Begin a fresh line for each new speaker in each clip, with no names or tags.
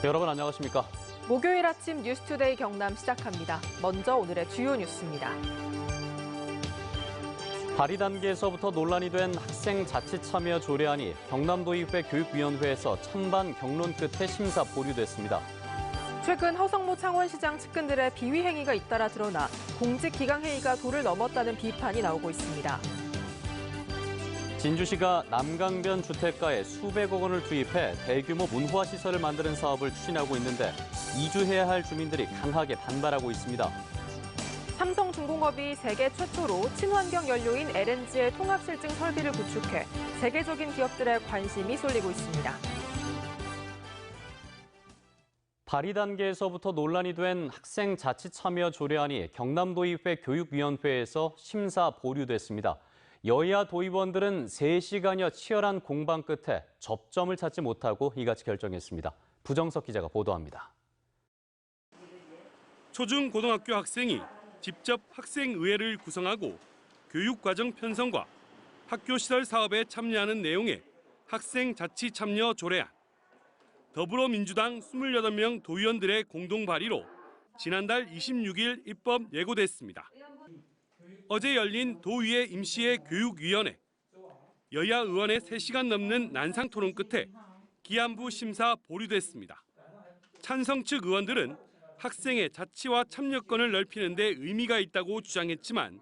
여러분 안녕하십니까?
목요일 아침 뉴스투데이 경남 시작합니다. 먼저 오늘의 주요 뉴스입니다.
발의 단계에서부터 논란이 된 학생 자치 참여 조례안이 경남도의회 교육위원회에서 찬반 경론 끝에 심사 보류됐습니다.
최근 허성모 창원시장 측근들의 비위 행위가 잇따라 드러나 공직기강회의가 도를 넘었다는 비판이 나오고 있습니다.
진주시가 남강변 주택가에 수백억 원을 투입해 대규모 문화시설을 만드는 사업을 추진하고 있는데 이주해야 할 주민들이 강하게 반발하고 있습니다.
삼성중공업이 세계 최초로 친환경 연료인 LNG의 통합실증 설비를 구축해 세계적인 기업들의 관심이 쏠리고 있습니다.
발의 단계에서부터 논란이 된 학생 자치 참여 조례안이 경남도의회 교육위원회에서 심사 보류됐습니다. 여야 도의원들은 3시간여 치열한 공방 끝에 접점을 찾지 못하고 이같이 결정했습니다. 부정석 기자가 보도합니다.
초중고등학교 학생이 직접 학생의회를 구성하고 교육과정 편성과 학교시설 사업에 참여하는 내용의 학생 자치 참여 조례안. 더불어민주당 28명 도의원들의 공동 발의로 지난달 26일 입법 예고됐습니다. 어제 열린 도의회 임시회 교육위원회. 여야 의원의 3시간 넘는 난상 토론 끝에 기안부 심사 보류됐습니다. 찬성 측 의원들은 학생의 자치와 참여권을 넓히는 데 의미가 있다고 주장했지만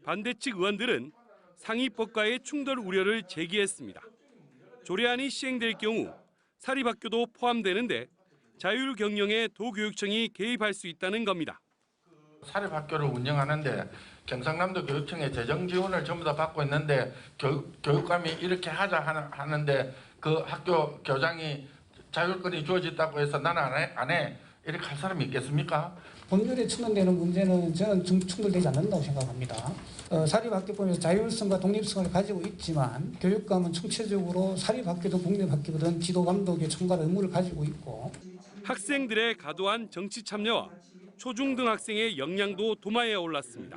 반대 측 의원들은 상위법과의 충돌 우려를 제기했습니다. 조례안이 시행될 경우 사립학교도 포함되는데 자율경영에 도교육청이 개입할 수 있다는 겁니다.
사립학교를 운영하는데 경상남도 교육청의 재정 지원을 전부 다 받고 있는데 교육감이 이렇게 하자 하는데 그 학교 교장이 자율권이 주어졌다고 해서 나는 안 해. 이렇게 할 사람이 있겠습니까?
법률에 충돌되는 문제는 저는 충돌되지 않는다고 생각합니다. 사립학교법에서 자율성과 독립성을 가지고 있지만 교육감은 총체적으로 사립학교든 공립학교든 지도 감독에 총괄 의무를 가지고 있고
학생들의 과도한 정치 참여와 초중등학생의 역량도 도마에 올랐습니다.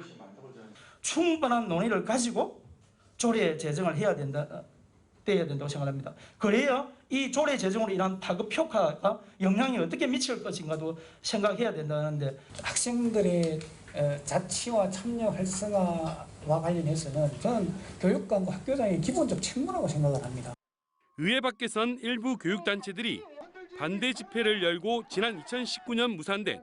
충분한 논의를 가지고 조례 제정을 해야 된다고 생각합니다. 그래야 이 조례 제정으로 인한 다급 효과가 영향이 어떻게 미칠 것인가도 생각해야 된다는데
학생들의 자치와 참여 활성화와 관련해서는 저는 교육감과 학교장의 기본적 책무라고 생각을 합니다.
의회 밖에선 일부 교육단체들이 반대 집회를 열고 지난 2019년 무산된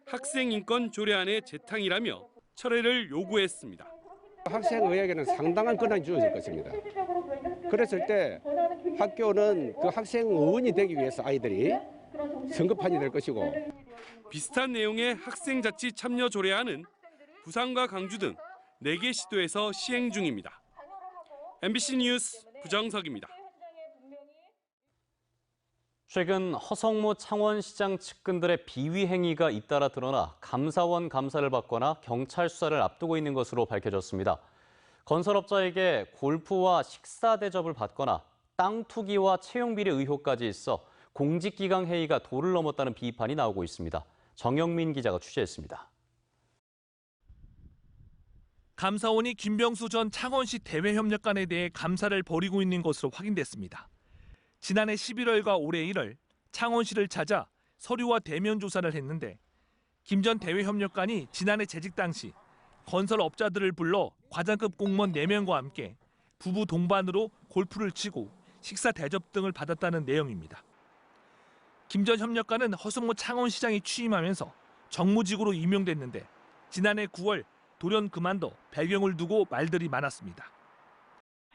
학생인권 조례안의 재탕이라며 철회를 요구했습니다.
학생의회에게는 상당한 권한이 주어질 것입니다. 그랬을 때 학교는 그 학생의원이 되기 위해서 아이들이 성급한이 될 것이고
비슷한 내용의 학생자치 참여 조례안은 부산과 강주 등 4개 시도에서 시행 중입니다. MBC 뉴스 부정석입니다.
최근 허성모 창원시장 측근들의 비위 행위가 잇따라 드러나 감사원 감사를 받거나 경찰 수사를 앞두고 있는 것으로 밝혀졌습니다. 건설업자에게 골프와 식사 대접을 받거나 땅 투기와 채용 비리 의혹까지 있어 공직기강 회의가 도를 넘었다는 비판이 나오고 있습니다. 정영민 기자가 취재했습니다.
감사원이 김병수 전 창원시 대외협력관에 대해 감사를 벌이고 있는 것으로 확인됐습니다. 지난해 11월과 올해 1월 창원시를 찾아 서류와 대면 조사를 했는데 김 전 대외협력관이 지난해 재직 당시 건설업자들을 불러 과장급 공무원 4명과 함께 부부 동반으로 골프를 치고 식사 대접 등을 받았다는 내용입니다. 김 전 협력관은 허성모 창원시장이 취임하면서 정무직으로 임용됐는데 지난해 9월 돌연 그만둬 배경을 두고 말들이 많았습니다.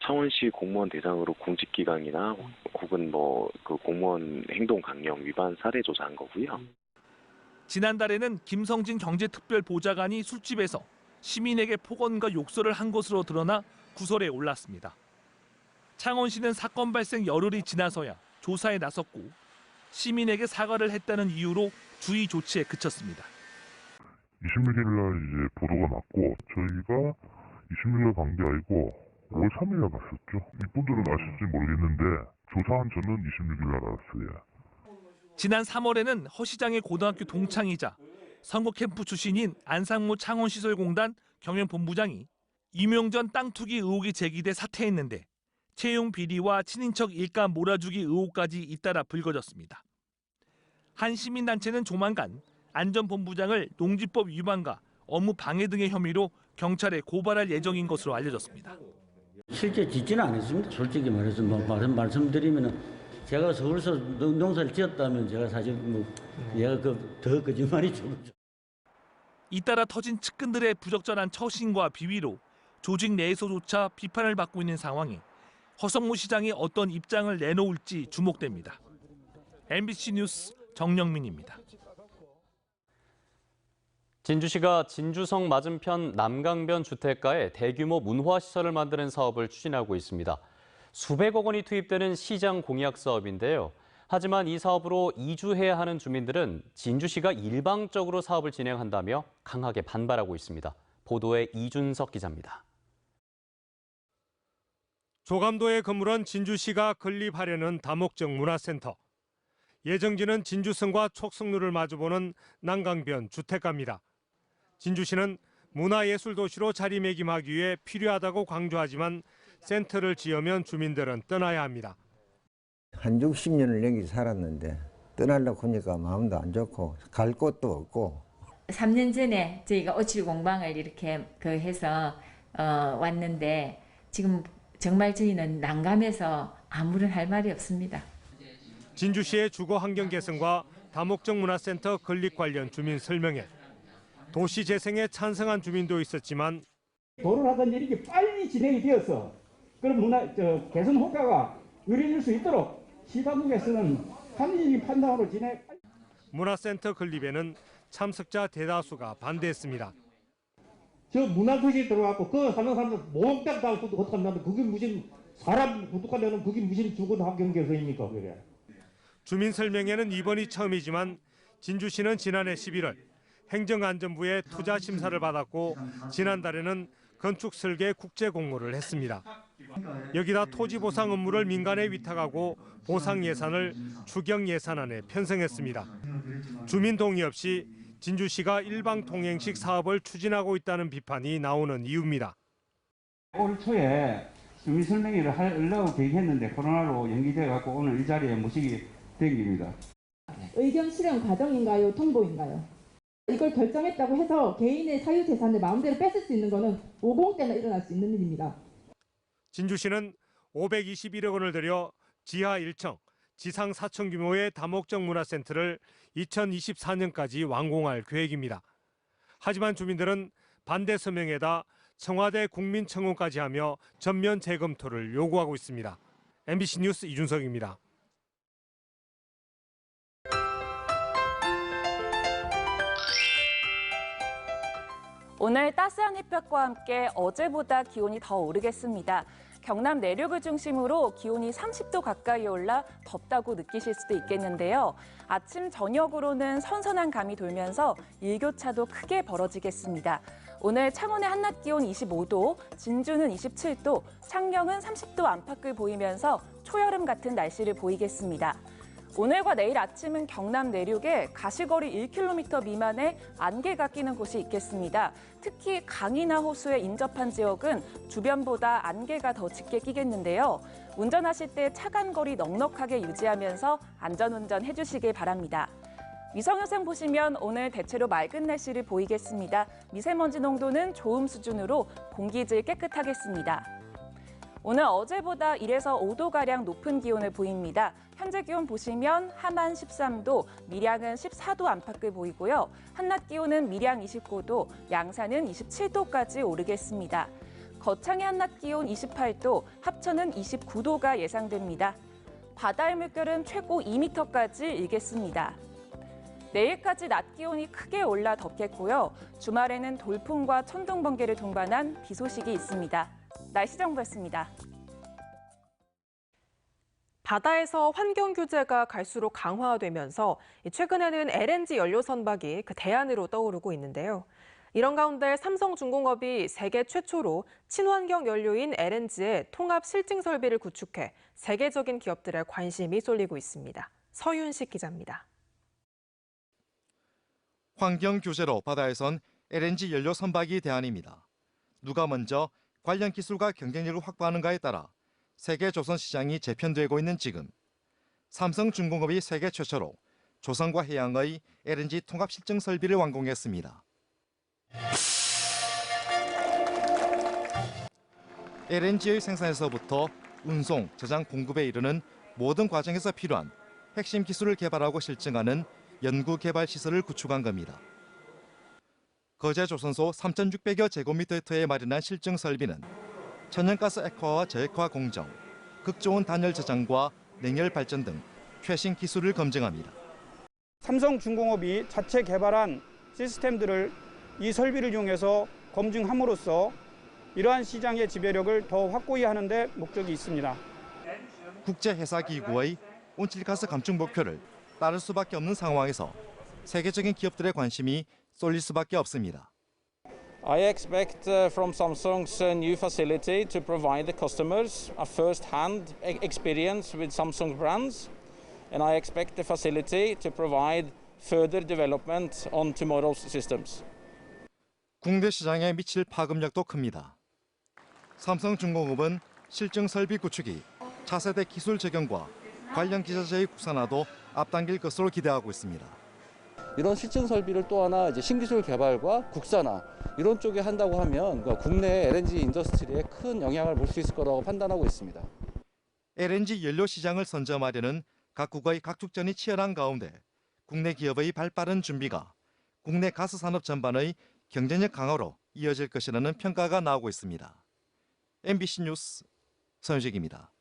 창원시 공무원 대상으로 공직기강이나 혹은 그 공무원 행동 강령 위반 사례 조사한 거고요.
지난달에는 김성진 경제특별보좌관이 술집에서 시민에게 폭언과 욕설을 한 것으로 드러나 구설에 올랐습니다. 창원시는 사건 발생 열흘이 지나서야 조사에 나섰고 시민에게 사과를 했다는 이유로 주의 조치에 그쳤습니다.
26일 날 이제 보도가 났고 저희가 26일 날 간 게 아니고 5월 3일 날 갔었죠. 이분들은 아실지 모르겠는데 조사한 저는 26일 날 알았어요.
지난 3월에는 허 시장의 고등학교 동창이자 선거 캠프 출신인 안상무 창원시설공단 경영본부장이 임용 전 땅 투기 의혹이 제기돼 사퇴했는데 채용 비리와 친인척 일가 몰아주기 의혹까지 잇따라 불거졌습니다. 한 시민단체는 조만간 안전본부장을 농지법 위반과 업무 방해 등의 혐의로 경찰에 고발할 예정인 것으로 알려졌습니다.
실제 짓지는 않았습니다. 솔직히 말해서 말씀드리면은 제가 서울서 농사를 지었다면 제가 사실 얘가 더 거짓말이죠.
잇따라 터진 측근들의 부적절한 처신과 비위로 조직 내에서조차 비판을 받고 있는 상황에 허성모 시장이 어떤 입장을 내놓을지 주목됩니다. MBC 뉴스 정영민입니다.
진주시가 진주성 맞은편 남강변 주택가에 대규모 문화시설을 만드는 사업을 추진하고 있습니다. 수백억 원이 투입되는 시장 공약 사업인데요. 하지만 이 사업으로 이주해야 하는 주민들은 진주시가 일방적으로 사업을 진행한다며 강하게 반발하고 있습니다. 보도에 이준석 기자입니다.
조감도에 건물한 진주시가 건립하려는 다목적 문화센터. 예정지는 진주성과 촉성루를 마주보는 난강변 주택가입니다. 진주시는 문화예술도시로 자리매김하기 위해 필요하다고 강조하지만 센터를 지으면 주민들은 떠나야 합니다.
한 60년을 여기 살았는데 떠나려고 하니까 마음도 안 좋고 갈 곳도 없고.
3년 전에 저희가 5.7 공방을 이렇게 해서 왔는데 지금 정말 저희는 난감해서 아무런 할 말이 없습니다.
진주시의 주거 환경 개선과 다목적 문화센터 건립 관련 주민 설명회. 도시 재생에 찬성한 주민도 있었지만
도를 하던 일이 빨리 진행이 되어서 그런 개선 효과가 이루어질 수 있도록 시당국에서는 합리적인 판단으로 진행.
문화센터 건립에는 참석자 대다수가 반대했습니다.
저 문화도시에 들어가고 그 하는 사람들 몽땅 다 어떡한다면 그게 무슨 사람 구독하려면 그게 무슨 주거 환경 개선입니까 그게.
주민 설명회는 이번이 처음이지만 진주시는 지난해 11월 행정안전부의 투자 심사를 받았고 지난달에는 건축 설계 국제 공모를 했습니다. 여기다 토지 보상 업무를 민간에 위탁하고 보상 예산을 추경 예산안에 편성했습니다. 주민 동의 없이 진주시가 일방 통행식 사업을 추진하고 있다는 비판이 나오는 이유입니다.
올 초에 주민 설명회를 하려고 계획했는데 코로나로 연기돼 갖고 오늘 이 자리에 모시게 된 겁니다.
의견 수렴 과정인가요? 통보인가요? 이걸 결정했다고 해서 개인의 사유재산을 마음대로 뺏을 수 있는 것은 50 때나 일어날 수 있는 일입니다.
진주시는 521억 원을 들여 지하 1층, 지상 4층 규모의 다목적 문화센터를 2024년까지 완공할 계획입니다. 하지만 주민들은 반대 서명에다 청와대 국민청원까지 하며 전면 재검토를 요구하고 있습니다. MBC 뉴스 이준석입니다.
오늘 따스한 햇볕과 함께 어제보다 기온이 더 오르겠습니다. 경남 내륙을 중심으로 기온이 30도 가까이 올라 덥다고 느끼실 수도 있겠는데요. 아침 저녁으로는 선선한 감이 돌면서 일교차도 크게 벌어지겠습니다. 오늘 창원의 한낮 기온 25도, 진주는 27도, 창녕은 30도 안팎을 보이면서 초여름 같은 날씨를 보이겠습니다. 오늘과 내일 아침은 경남 내륙에 가시거리 1km 미만의 안개가 끼는 곳이 있겠습니다. 특히 강이나 호수에 인접한 지역은 주변보다 안개가 더 짙게 끼겠는데요. 운전하실 때 차간 거리 넉넉하게 유지하면서 안전운전 해주시길 바랍니다. 위성효생 보시면 오늘 대체로 맑은 날씨를 보이겠습니다. 미세먼지 농도는 좋음 수준으로 공기질 깨끗하겠습니다. 오늘 어제보다 1에서 5도가량 높은 기온을 보입니다. 현재 기온 보시면 함안 13도, 밀양은 14도 안팎을 보이고요. 한낮 기온은 밀양 29도, 양산은 27도까지 오르겠습니다. 거창의 한낮 기온 28도, 합천은 29도가 예상됩니다. 바다의 물결은 최고 2m까지 일겠습니다. 내일까지 낮 기온이 크게 올라 덥겠고요. 주말에는 돌풍과 천둥, 번개를 동반한 비 소식이 있습니다. 날씨 정보였습니다.
바다에서 환경 규제가 갈수록 강화되면서 최근에는 LNG 연료 선박이 그 대안으로 떠오르고 있는데요. 이런 가운데 삼성중공업이 세계 최초로 친환경 연료인 LNG의 통합 실증 설비를 구축해 세계적인 기업들의 관심이 쏠리고 있습니다. 서윤식 기자입니다.
환경 규제로 바다에선 LNG 연료 선박이 대안입니다. 누가 먼저 관련 기술과 경쟁력을 확보하는가에 따라 세계 조선 시장이 재편되고 있는 지금 삼성중공업이 세계 최초로 조선과 해양의 LNG 통합 실증 설비를 완공했습니다. LNG의 생산에서부터 운송, 저장, 공급에 이르는 모든 과정에서 필요한 핵심 기술을 개발하고 실증하는 연구개발 시설을 구축한 겁니다. 거제 조선소 3,600여 제곱미터에 마련한 실증 설비는 천연가스 액화와 저액화 공정, 극저온 단열 저장과 냉열 발전 등 최신 기술을 검증합니다.
삼성중공업이 자체 개발한 시스템들을 이 설비를 이용해서 검증함으로써 이러한 시장의 지배력을 더 확고히 하는 데 목적이 있습니다.
국제회사기구의 온실가스 감축 목표를 따를 수밖에 없는 상황에서 세계적인 기업들의 관심이 쏠릴 수밖에 없습니다.
I expect from Samsung's new facility to provide the customers a first-hand experience with Samsung brands, and I expect the facility to provide further development on tomorrow's systems.
국내 시장에 미칠 파급력도 큽니다. 삼성중공업은 실증 설비 구축이 차세대 기술 적용과 관련 기자재의 국산화도 앞당길 것으로 기대하고 있습니다.
이런 실증 설비를 또 하나 이제 신기술 개발과 국산화 이런 쪽에 한다고 하면 국내 LNG 인더스트리에 큰 영향을 볼 수 있을 거라고 판단하고 있습니다.
LNG 연료 시장을 선점하려는 각국의 각축전이 치열한 가운데 국내 기업의 발빠른 준비가 국내 가스 산업 전반의 경쟁력 강화로 이어질 것이라는 평가가 나오고 있습니다. MBC 뉴스 서윤식입니다.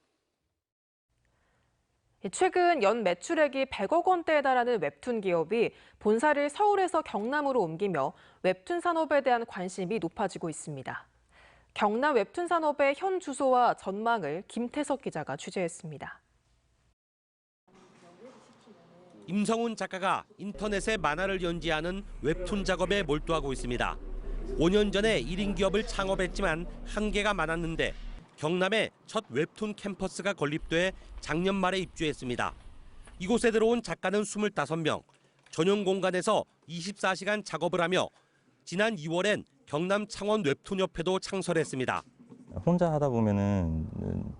최근 연 매출액이 100억 원대에 달하는 웹툰 기업이 본사를 서울에서 경남으로 옮기며 웹툰 산업에 대한 관심이 높아지고 있습니다. 경남 웹툰 산업의 현 주소와 전망을 김태석 기자가 취재했습니다.
임성훈 작가가 인터넷에 만화를 연재하는 웹툰 작업에 몰두하고 있습니다. 5년 전에 1인 기업을 창업했지만 한계가 많았는데 경남에 첫 웹툰 캠퍼스가 건립돼 작년 말에 입주했습니다. 이곳에 들어온 작가는 25명, 전용 공간에서 24시간 작업을 하며 지난 2월엔 경남 창원 웹툰협회도 창설했습니다.
혼자 하다 보면은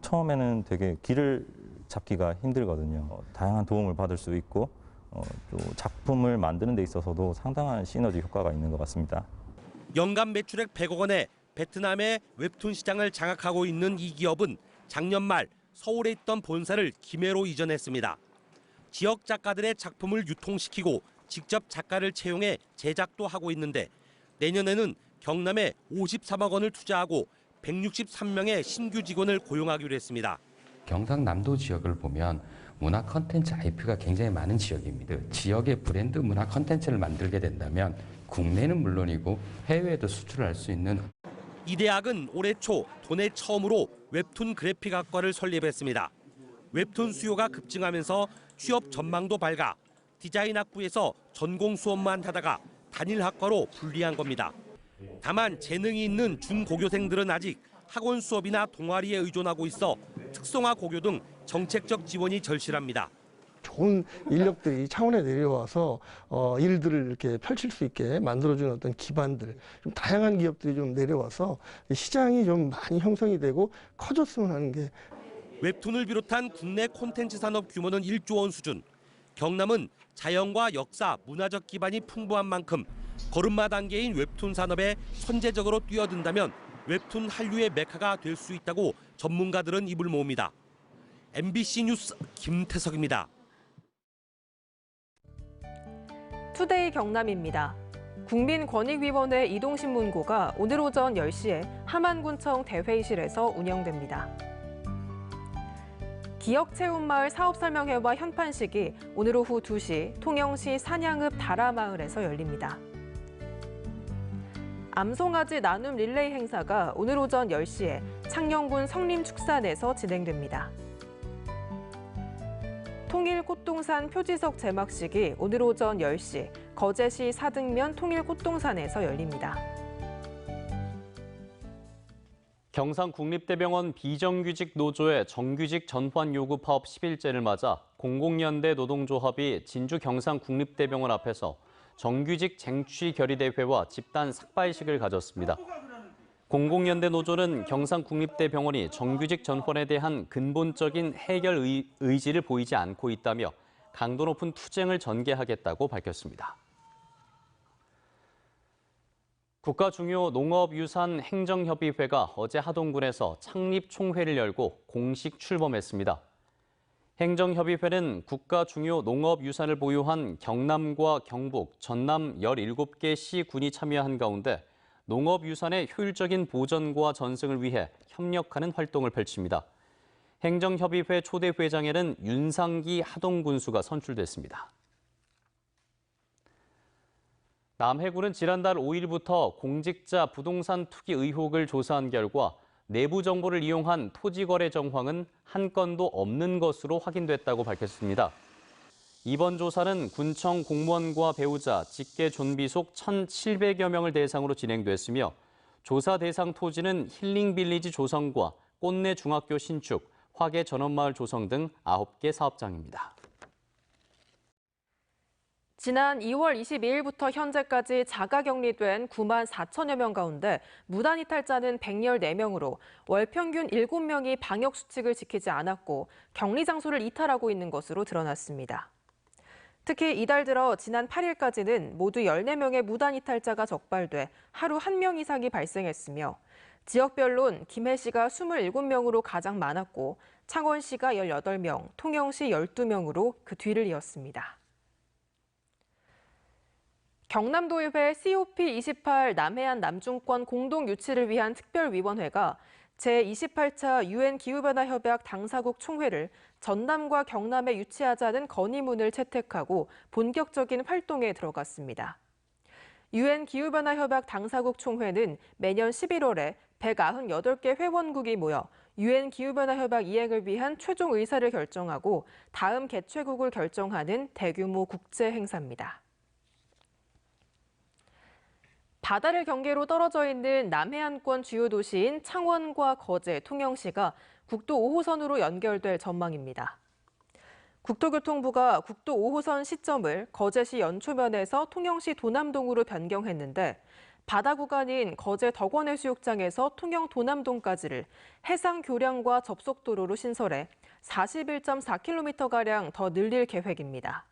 처음에는 되게 길을 잡기가 힘들거든요. 다양한 도움을 받을 수 있고 또 작품을 만드는 데 있어서도 상당한 시너지 효과가 있는 것 같습니다.
연간 매출액 100억 원에 베트남의 웹툰 시장을 장악하고 있는 이 기업은 작년 말 서울에 있던 본사를 김해로 이전했습니다. 지역 작가들의 작품을 유통시키고 직접 작가를 채용해 제작도 하고 있는데 내년에는 경남에 53억 원을 투자하고 163명의 신규 직원을 고용하기로 했습니다.
경상남도 지역을 보면 문화 콘텐츠 IP가 굉장히 많은 지역입니다. 지역의 브랜드 문화 콘텐츠를 만들게 된다면 국내는 물론이고 해외에도 수출할 수 있는.
이 대학은 올해 초 도내 처음으로 웹툰 그래픽학과를 설립했습니다. 웹툰 수요가 급증하면서 취업 전망도 밝아 디자인학부에서 전공 수업만 하다가 단일학과로 분리한 겁니다. 다만 재능이 있는 중고교생들은 아직 학원 수업이나 동아리에 의존하고 있어 특성화 고교 등 정책적 지원이 절실합니다.
좋은 인력들이 창원에 내려와서 일들을 이렇게 펼칠 수 있게 만들어주는 어떤 기반들, 좀 다양한 기업들이 좀 내려와서 시장이 좀 많이 형성이 되고 커졌으면 하는 게.
웹툰을 비롯한 국내 콘텐츠 산업 규모는 1조 원 수준. 경남은 자연과 역사, 문화적 기반이 풍부한 만큼 걸음마 단계인 웹툰 산업에 선제적으로 뛰어든다면 웹툰 한류의 메카가 될 수 있다고 전문가들은 입을 모읍니다. MBC 뉴스 김태석입니다.
투데이 경남입니다. 국민권익위원회 이동신문고가 오늘 오전 10시에 함안군청 대회의실에서 운영됩니다. 기억체험마을 사업설명회와 현판식이 오늘 오후 2시 통영시 산양읍 다라마을에서 열립니다. 암송아지 나눔 릴레이 행사가 오늘 오전 10시에 창녕군 성림축산에서 진행됩니다. 통일꽃동산 표지석 제막식이 오늘 오전 10시 거제시 사등면 통일꽃동산에서 열립니다.
경상국립대병원 비정규직 노조의 정규직 전환 요구 파업 10일째를 맞아 공공연대 노동조합이 진주 경상국립대병원 앞에서 정규직 쟁취 결의대회와 집단 삭발식을 가졌습니다. 공공연대 노조는 경상국립대병원이 정규직 전환에 대한 근본적인 해결 의지를 보이지 않고 있다며 강도 높은 투쟁을 전개하겠다고 밝혔습니다. 국가중요농업유산행정협의회가 어제 하동군에서 창립총회를 열고 공식 출범했습니다. 행정협의회는 국가중요농업유산을 보유한 경남과 경북, 전남 17개 시, 군이 참여한 가운데 농업유산의 효율적인 보전과 전승을 위해 협력하는 활동을 펼칩니다. 행정협의회 초대 회장에는 윤상기 하동군수가 선출됐습니다. 남해군은 지난달 5일부터 공직자 부동산 투기 의혹을 조사한 결과 내부 정보를 이용한 토지 거래 정황은 한 건도 없는 것으로 확인됐다고 밝혔습니다. 이번 조사는 군청 공무원과 배우자, 직계 존비속 1,700여 명을 대상으로 진행됐으며 조사 대상 토지는 힐링빌리지 조성과 꽃내 중학교 신축, 화계 전원마을 조성 등 9개 사업장입니다.
지난 2월 22일부터 현재까지 자가격리된 9만 4천여 명 가운데 무단 이탈자는 114명으로 월 평균 7명이 방역수칙을 지키지 않았고 격리 장소를 이탈하고 있는 것으로 드러났습니다. 특히 이달 들어 지난 8일까지는 모두 14명의 무단 이탈자가 적발돼 하루 1명 이상이 발생했으며 지역별론 김해시가 27명으로 가장 많았고 창원시가 18명, 통영시 12명으로 그 뒤를 이었습니다. 경남도의회 COP28 남해안 남중권 공동 유치를 위한 특별위원회가 제28차 UN 기후변화 협약 당사국 총회를 전남과 경남에 유치하자는 건의문을 채택하고 본격적인 활동에 들어갔습니다. UN 기후변화 협약 당사국 총회는 매년 11월에 198개 회원국이 모여 UN 기후변화 협약 이행을 위한 최종 의사를 결정하고 다음 개최국을 결정하는 대규모 국제 행사입니다. 바다를 경계로 떨어져 있는 남해안권 주요 도시인 창원과 거제, 통영시가 국도 5호선으로 연결될 전망입니다. 국토교통부가 국도 5호선 시점을 거제시 연초면에서 통영시 도남동으로 변경했는데 바다 구간인 거제 덕원해수욕장에서 통영 도남동까지를 해상 교량과 접속도로로 신설해 41.4km가량 더 늘릴 계획입니다.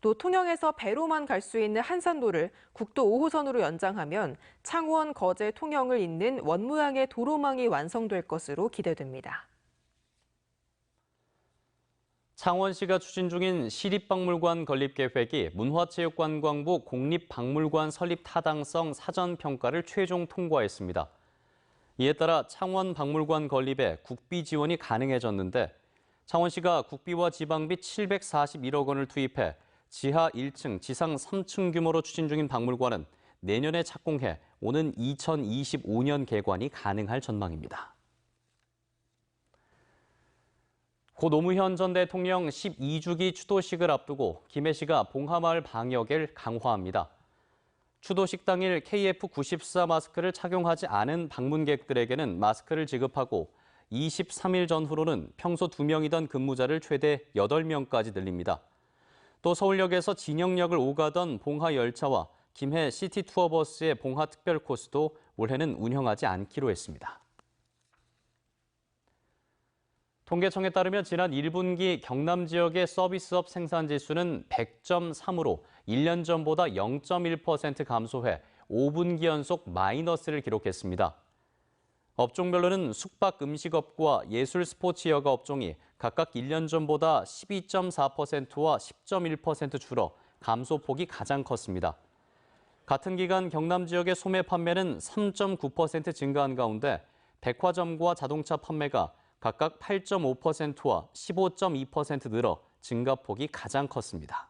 또 통영에서 배로만 갈 수 있는 한산도를 국도 5호선으로 연장하면 창원, 거제, 통영을 잇는 원모양의 도로망이 완성될 것으로 기대됩니다.
창원시가 추진 중인 시립박물관 건립 계획이 문화체육관광부 공립박물관 설립 타당성 사전평가를 최종 통과했습니다. 이에 따라 창원박물관 건립에 국비 지원이 가능해졌는데 창원시가 국비와 지방비 741억 원을 투입해 지하 1층, 지상 3층 규모로 추진 중인 박물관은 내년에 착공해 오는 2025년 개관이 가능할 전망입니다. 고 노무현 전 대통령 12주기 추도식을 앞두고 김해시가 봉하마을 방역을 강화합니다. 추도식 당일 KF94 마스크를 착용하지 않은 방문객들에게는 마스크를 지급하고 23일 전후로는 평소 2명이던 근무자를 최대 8명까지 늘립니다. 또 서울역에서 진영역을 오가던 봉하 열차와 김해 시티 투어버스의 봉하 특별 코스도 올해는 운영하지 않기로 했습니다. 통계청에 따르면 지난 1분기 경남 지역의 서비스업 생산 지수는 100.3으로 1년 전보다 0.1% 감소해 5분기 연속 마이너스를 기록했습니다. 업종별로는 숙박 음식업과 예술 스포츠 여가 업종이 각각 1년 전보다 12.4%와 10.1% 줄어 감소폭이 가장 컸습니다. 같은 기간 경남 지역의 소매 판매는 3.9% 증가한 가운데 백화점과 자동차 판매가 각각 8.5%와 15.2% 늘어 증가폭이 가장 컸습니다.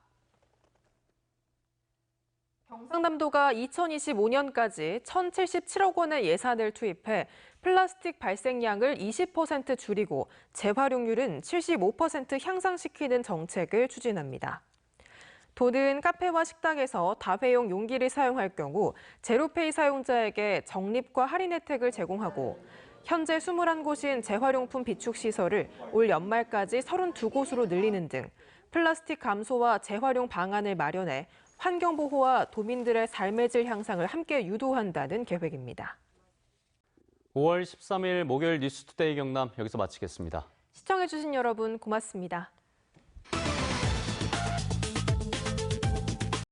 경상남도가 2025년까지 1,077억 원의 예산을 투입해 플라스틱 발생량을 20% 줄이고 재활용률은 75% 향상시키는 정책을 추진합니다. 도는 카페와 식당에서 다회용 용기를 사용할 경우 제로페이 사용자에게 적립과 할인 혜택을 제공하고 현재 21곳인 재활용품 비축 시설을 올 연말까지 32곳으로 늘리는 등 플라스틱 감소와 재활용 방안을 마련해 환경보호와 도민들의 삶의 질 향상을 함께 유도한다는 계획입니다.
5월 13일 목요일 뉴스투데이 경남 여기서 마치겠습니다.
시청해주신 여러분 고맙습니다.